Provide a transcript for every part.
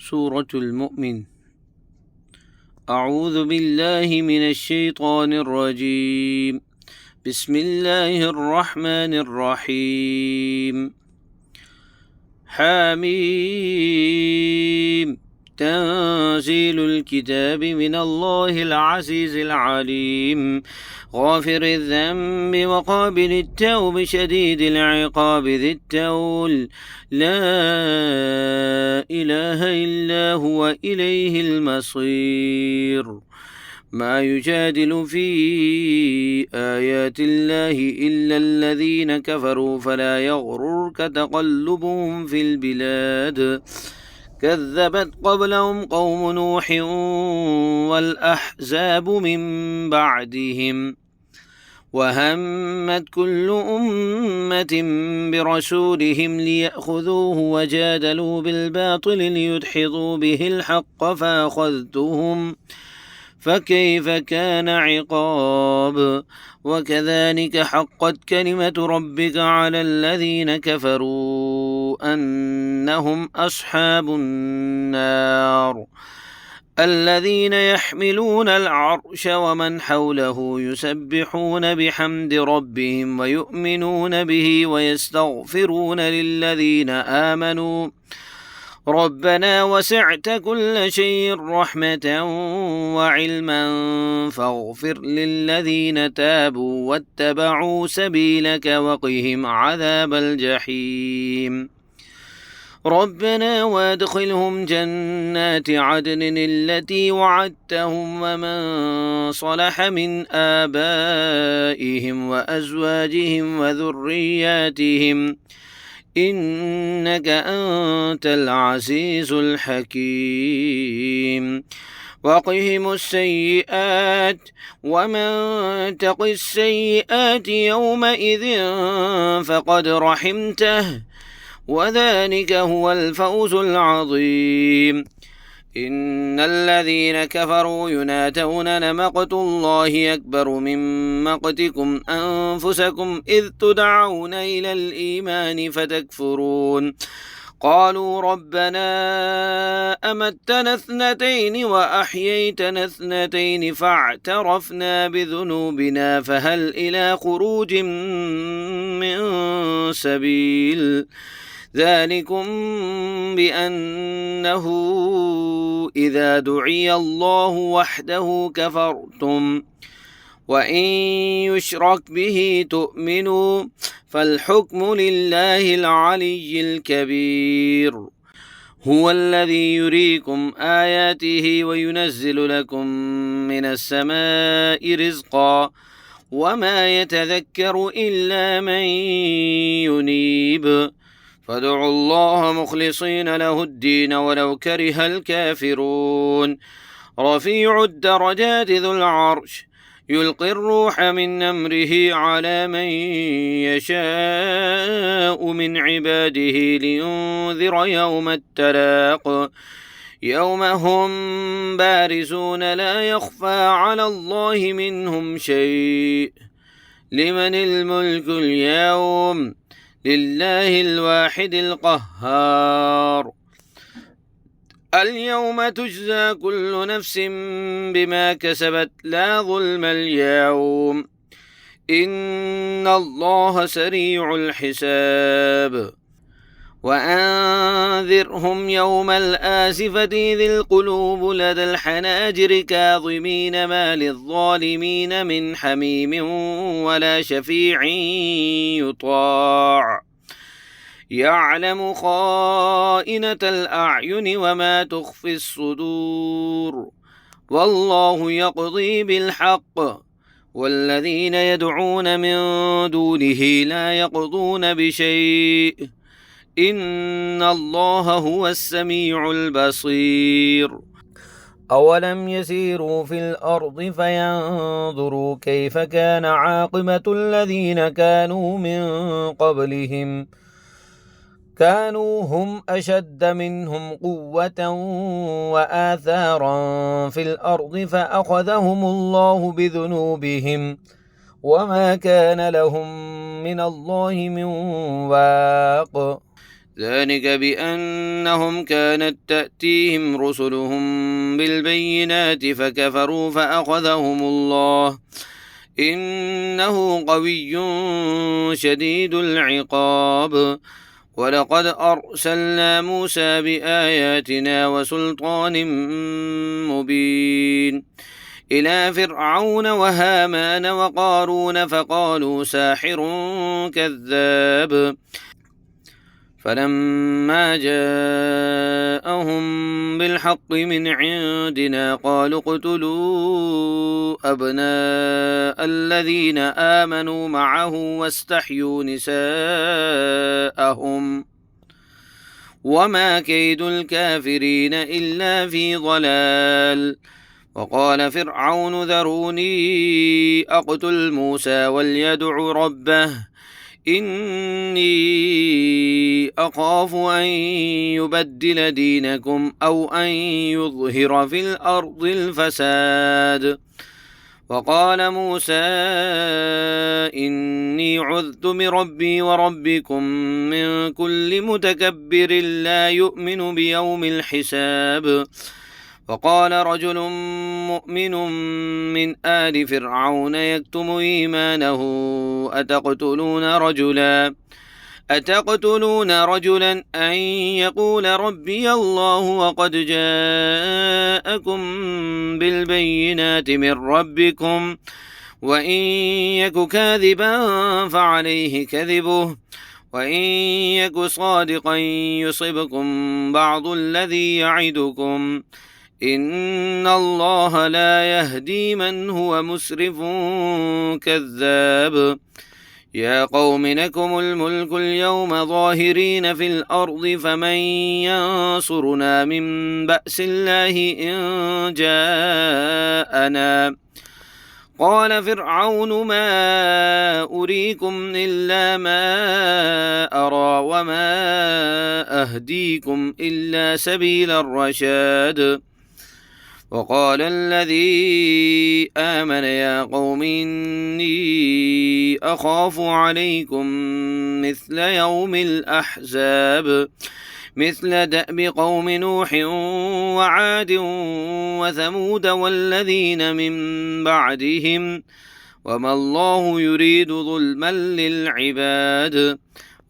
سورة المؤمن. أعوذ بالله من الشيطان الرجيم. بسم الله الرحمن الرحيم. حميم. تنزيل الكتاب من الله العزيز العليم، غافر الذنب وقابل التوب شديد العقاب ذي التول، لا إله إلا هو إليه المصير. ما يجادل في آيات الله إلا الذين كفروا فلا يغررك تقلبهم في البلاد. كذبت قبلهم قوم نوح والأحزاب من بعدهم، وهمت كل أمة برسولهم ليأخذوه وجادلوا بالباطل ليدحضوا به الحق فأخذتهم فكيف كان عقاب. وكذلك حقت كلمة ربك على الذين كفروا أنهم أصحاب النار. الذين يحملون العرش ومن حوله يسبحون بحمد ربهم ويؤمنون به ويستغفرون للذين آمنوا ربنا وسعت كل شيء رحمة وعلما فاغفر للذين تابوا واتبعوا سبيلك وقهم عذاب الجحيم. ربنا وادخلهم جنات عدن التي وعدتهم ومن صلح من آبائهم وأزواجهم وذرياتهم إنك أنت العزيز الحكيم. وقهم السيئات ومن تق السيئات يومئذ فقد رحمته وذلك هو الفوز العظيم. إن الذين كفروا ينادون لمقت الله أكبر من مقتكم أنفسكم إذ تدعون إلى الإيمان فتكفرون. قالوا ربنا أمتنا اثنتين وأحييتنا اثنتين فاعترفنا بذنوبنا فهل إلى خروج من سبيل. ذلكم بأنه إذا دعي الله وحده كفرتم وإن يشرك به تؤمنوا فالحكم لله العلي الكبير. هو الذي يريكم آياته وينزل لكم من السماء رزقا وما يتذكر إلا من ينيب. فادعوا الله مخلصين له الدين ولو كره الكافرون. رفيع الدرجات ذو العرش يلقي الروح من أمره على من يشاء من عباده لينذر يوم التلاق. يوم هم بارزون لا يخفى على الله منهم شيء. لمن الملك اليوم؟ لله الواحد القهار. اليوم تجزى كل نفس بما كسبت لا ظلم اليوم إن الله سريع الحساب. وأنذرهم يوم الآسفة ذي القلوب لدى الحناجر كاظمين ما للظالمين من حميم ولا شفيع يطاع. يعلم خائنة الأعين وما تخفي الصدور والله يقضي بالحق والذين يدعون من دونه لا يقضون بشيء إن الله هو السميع البصير. أولم يسيروا في الأرض فينظروا كيف كان عاقبة الذين كانوا من قبلهم كانوا هم أشد منهم قوة وآثارا في الأرض فأخذهم الله بذنوبهم وما كان لهم من الله من واق. ذلك بأنهم كانت تأتيهم رسلهم بالبينات فكفروا فأخذهم الله إنه قوي شديد العقاب. ولقد أرسلنا موسى بآياتنا وسلطان مبين إلى فرعون وهامان وقارون فقالوا ساحر كذاب. فلما جاءهم بالحق من عندنا قالوا اقتلوا أبناء الذين آمنوا معه واستحيوا نساءهم وما كيد الكافرين إلا في ضلال. وقال فرعون ذروني أقتل موسى وليدع ربه إني أخاف أن يبدل دينكم أو أن يظهر في الأرض الفساد. وقال موسى إني عذت بربي وربكم من كل متكبر لا يؤمن بيوم الحساب. وقال رجل مؤمن من آل فرعون يكتم إيمانه أتقتلون رجلا أن يقول ربي الله وقد جاءكم بالبينات من ربكم وإن يك كاذبا فعليه كذبه وإن يك صادقا يصبكم بعض الذي يعدكم إن الله لا يهدي من هو مسرف كذاب. يا قوم لكم الملك اليوم ظاهرين في الأرض فمن ينصرنا من بأس الله إن جاءنا. قال فرعون ما أريكم إلا ما أرى وما أهديكم إلا سبيل الرشاد. وقال الذي آمن يا قوم إني أخاف عليكم مثل يوم الأحزاب مثل دأب قوم نوح وعاد وثمود والذين من بعدهم وما الله يريد ظلما للعباد.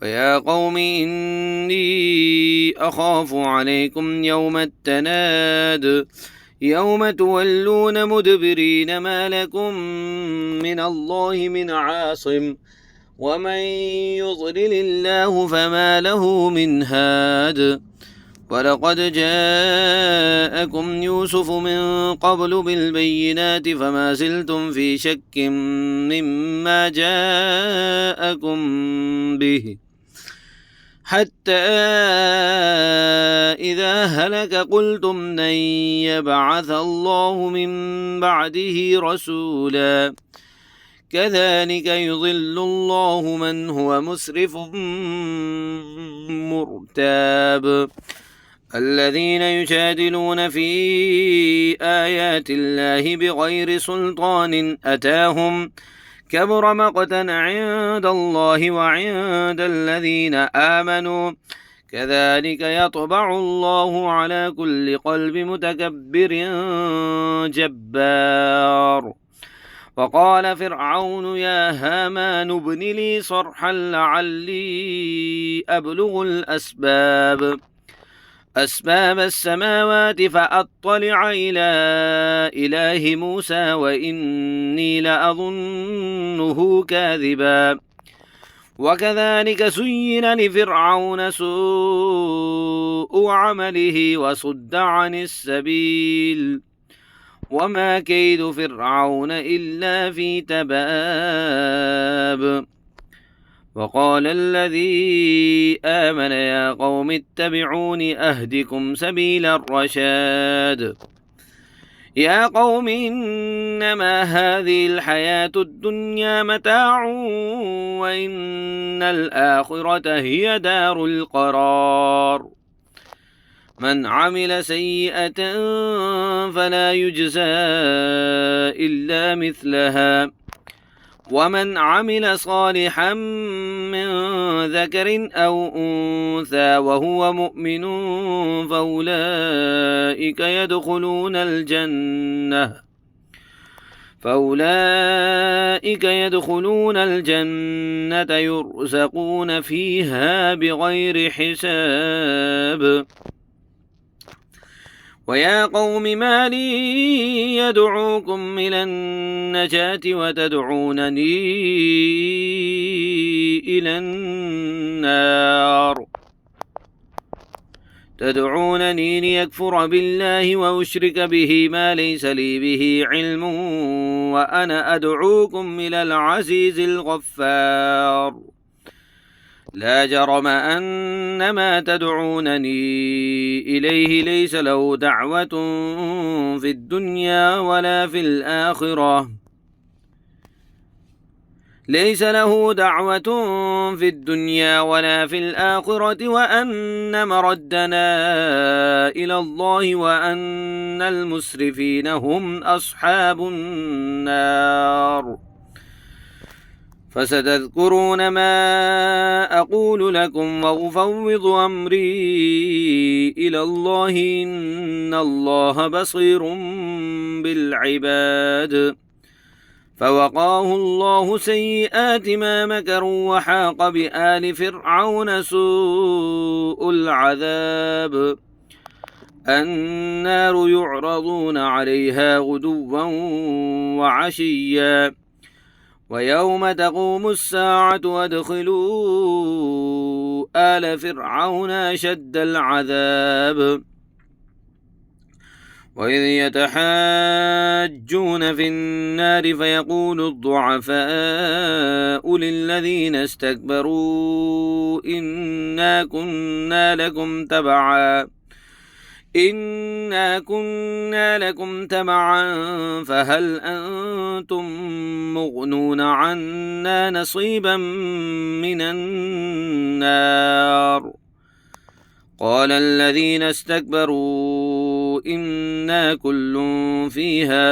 ويا قوم إني أخاف عليكم يوم التناد يوم تولون مدبرين ما لكم من الله من عاصم ومن يضلل الله فما له من هاد. ولقد جاءكم يوسف من قبل بالبينات فما زلتم في شك مما جاءكم به حتى إذا هلك قلتم لن يبعث الله من بعده رسولا كذلك يضل الله من هو مسرف مرتاب. الذين يجادلون في آيات الله بغير سلطان أتاهم كبر مقتا عند الله وعند الذين آمنوا كذلك يطبع الله على كل قلب متكبر جبار. وقال فرعون يا هامان ابن لي صرحا لعلي أبلغ أسباب السماوات فأطلع إلى إله موسى وإني لأظنه كاذبا. وكذلك زين لفرعون سوء عمله وصد عن السبيل وما كيد فرعون إلا في تباب. وقال الذي آمن يا قوم اتبعون أهدكم سبيل الرشاد. يا قوم إنما هذه الحياة الدنيا متاع وإن الآخرة هي دار القرار. من عمل سيئة فلا يجزى إلا مثلها ومن عمل صالحا من ذكر أو أنثى وهو مؤمن فأولئك يدخلون الجنة يرزقون فيها بغير حساب. ويا قوم ما لي يدعوكم إلى النجاة وتدعونني إلى النار تدعونني ليكفر بالله وأشرك به ما ليس لي به علم وأنا أدعوكم إلى العزيز الغفار. لا جرم أن ما تدعونني إليه ليس له دعوة في الدنيا ولا في الآخرة وأن مردنا إلى الله وأن المسرفين هم أصحاب النار. فستذكرون ما أقول لكم وأفوض أمري إلى الله إن الله بصير بالعباد. فوقاه الله سيئات ما مكروا وحاق بآل فرعون سوء العذاب. النار يعرضون عليها غدوا وعشيا ويوم تقوم الساعة وادخلوا آل فرعون أشد العذاب. وإذ يتحاجون في النار فيقول الضعفاء للذين استكبروا إنا كنا لكم تبعا فهل أنتم مغنون عنا نصيبا من النار. قال الذين استكبروا إنا كل فيها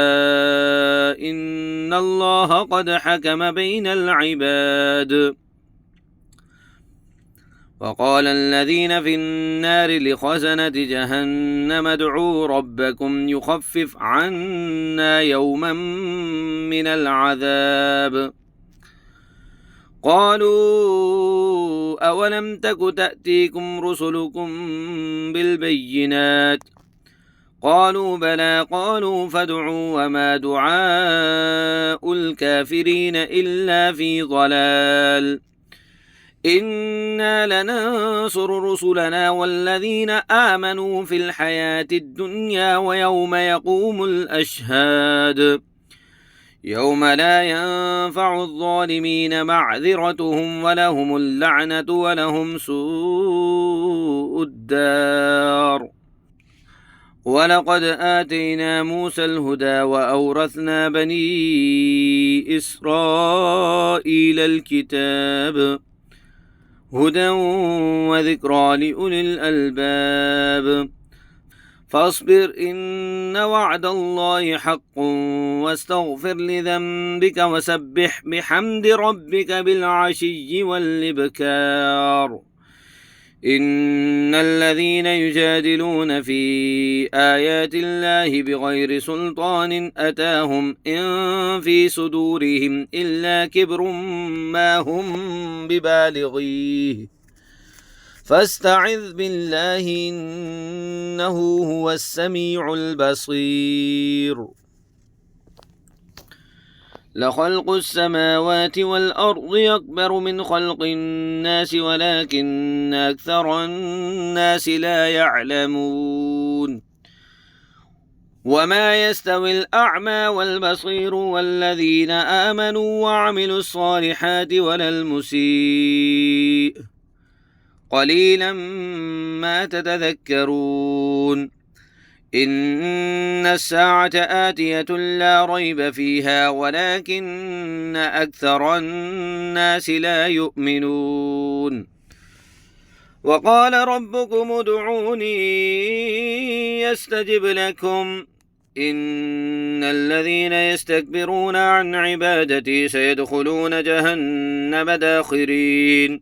إن الله قد حكم بين العباد. وقال الذين في النار لخزنة جهنم ادعوا ربكم يخفف عنا يوما من العذاب. قالوا أولم تك تأتيكم رسلكم بالبينات قالوا بلى قالوا فادعوا وما دعاء الكافرين إلا في ضلال. إنا لننصر رسلنا والذين آمنوا في الحياة الدنيا ويوم يقوم الأشهاد يوم لا ينفع الظالمين معذرتهم ولهم اللعنة ولهم سوء الدار. ولقد آتينا موسى الهدى وأورثنا بني إسرائيل الكتاب هدى وذكرى لأولي الألباب. فاصبر إن وعد الله حق واستغفر لذنبك وسبح بحمد ربك بالعشي والإبكار. إن الذين يجادلون في آيات الله بغير سلطان أتاهم إن في صدورهم إلا كبر ما هم ببالغيه فاستعذ بالله إنه هو السميع البصير. لخلق السماوات والأرض أكبر من خلق الناس ولكن أكثر الناس لا يعلمون. وما يستوي الأعمى والبصير والذين آمنوا وعملوا الصالحات ولا المسيء قليلا ما تتذكرون. إن الساعة آتية لا ريب فيها ولكن أكثر الناس لا يؤمنون. وقال ربكم ادعوني يستجب لكم إن الذين يستكبرون عن عبادتي سيدخلون جهنم داخرين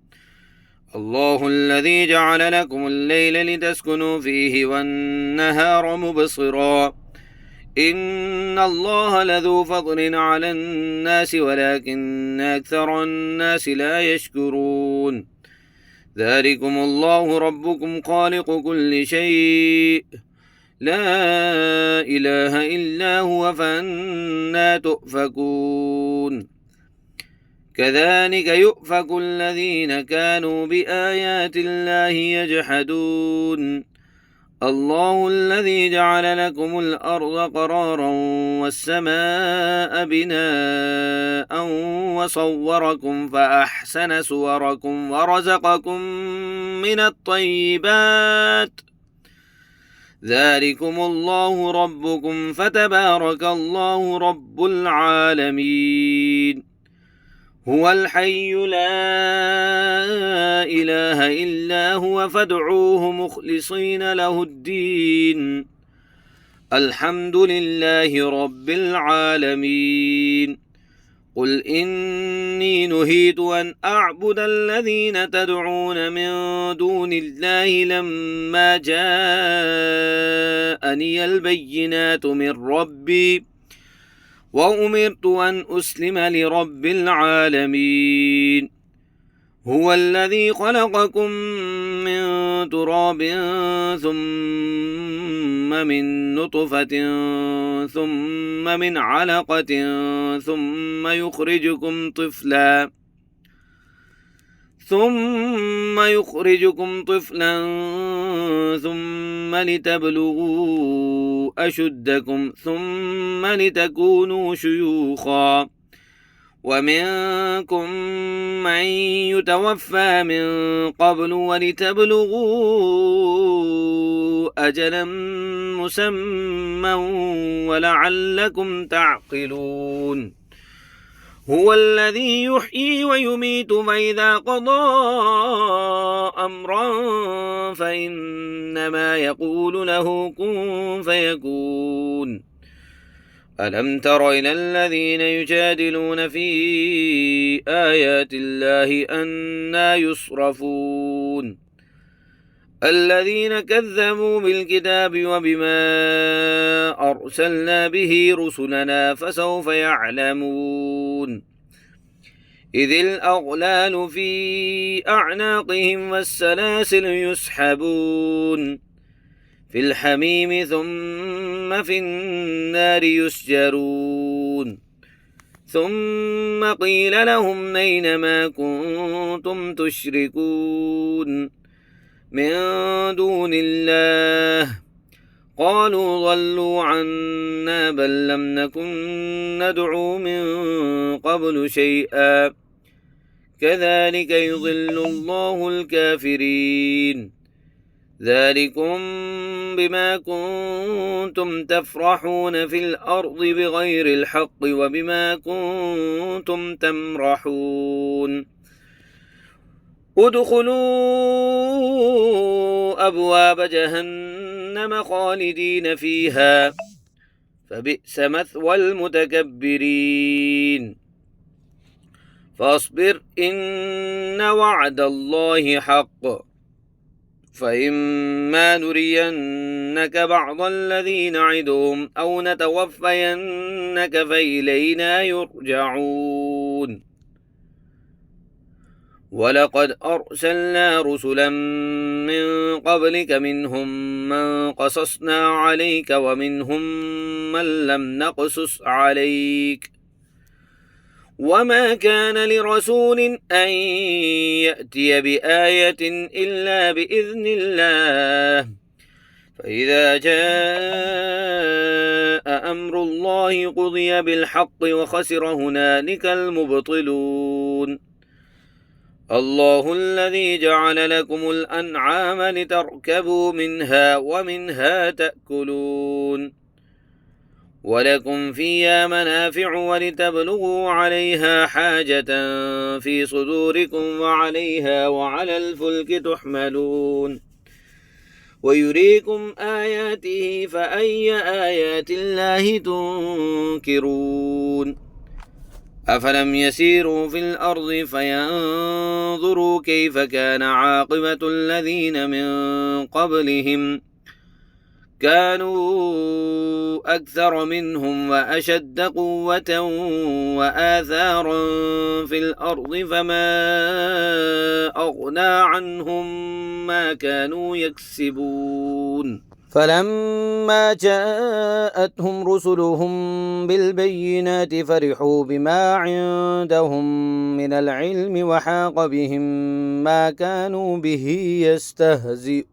الله الذي جعل لكم الليل لتسكنوا فيه والنهار مبصرا إن الله لذو فضل على الناس ولكن أكثر الناس لا يشكرون ذلكم الله ربكم خالق كل شيء لا إله إلا هو فأنى تؤفكون كذلك يؤفك الذين كانوا بآيات الله يجحدون الله الذي جعل لكم الأرض قرارا والسماء بناء وصوركم فأحسن صوركم ورزقكم من الطيبات ذلكم الله ربكم فتبارك الله رب العالمين هو الحي لا إله إلا هو فادعوه مخلصين له الدين الحمد لله رب العالمين قل إني نهيت أن أعبد الذين تدعون من دون الله لما جاءني البينات من ربي وأمرت أن أسلم لرب العالمين هو الذي خلقكم من تراب ثم من نطفة ثم من علقة ثم يخرجكم طفلا ثم لتبلغوا أشدكم ثم لتكونوا شيوخا ومنكم من يتوفى من قبل ولتبلغوا أجلا مسمى ولعلكم تعقلون هو الذي يحيي ويميت فإذا قضى أمرا فإنما يقول له كن فيكون ألم تر إلى الذين يجادلون في آيات الله أنى يصرفون الذين كذبوا بالكتاب وبما أرسلنا به رسلنا فسوف يعلمون إذ الأغلال في أعناقهم والسلاسل يسحبون في الحميم ثم في النار يسجرون ثم قيل لهم أين ما كنتم تشركون من دون الله قالوا ضلوا عنا بل لم نكن ندعو من قبل شيئا كذلك يضل الله الكافرين ذلكم بما كنتم تفرحون في الأرض بغير الحق وبما كنتم تمرحون ادخلوا أبواب جهنم خالدين فيها فبئس مثوى المتكبرين فاصبر إن وعد الله حق فإما نرينك بعض الذي نعدهم أو نتوفينك فإلينا يرجعون ولقد أرسلنا رسلا من قبلك منهم من قصصنا عليك ومنهم من لم نقصص عليك وما كان لرسول أن يأتي بآية إلا بإذن الله فإذا جاء أمر الله قضي بالحق وخسر هنالك المبطلون الله الذي جعل لكم الأنعام لتركبوا منها ومنها تأكلون ولكم فيها منافع ولتبلغوا عليها حاجة في صدوركم وعليها وعلى الفلك تحملون ويريكم آياته فأي آيات الله تنكرون أفلم يسيروا في الأرض فينظروا كيف كان عاقبة الذين من قبلهم كانوا أكثر منهم وأشد قوة وآثارا في الأرض فما أغنى عنهم ما كانوا يكسبون فلما جاءتهم رسلهم بالبينات فرحوا بما عندهم من العلم وحاق بهم ما كانوا به يستهزئون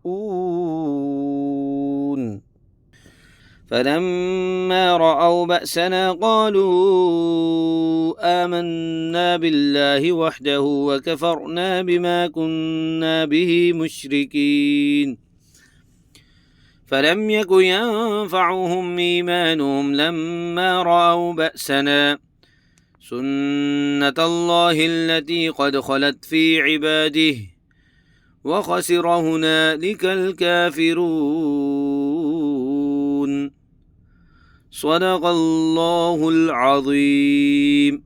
فلما رأوا بأسنا قالوا آمنا بالله وحده وكفرنا بما كنا به مشركين فلم يك ينفعهم إيمانهم لما رأوا بأسنا سنة الله التي قد خلت في عباده وخسر هنالك الكافرون صدق الله العظيم.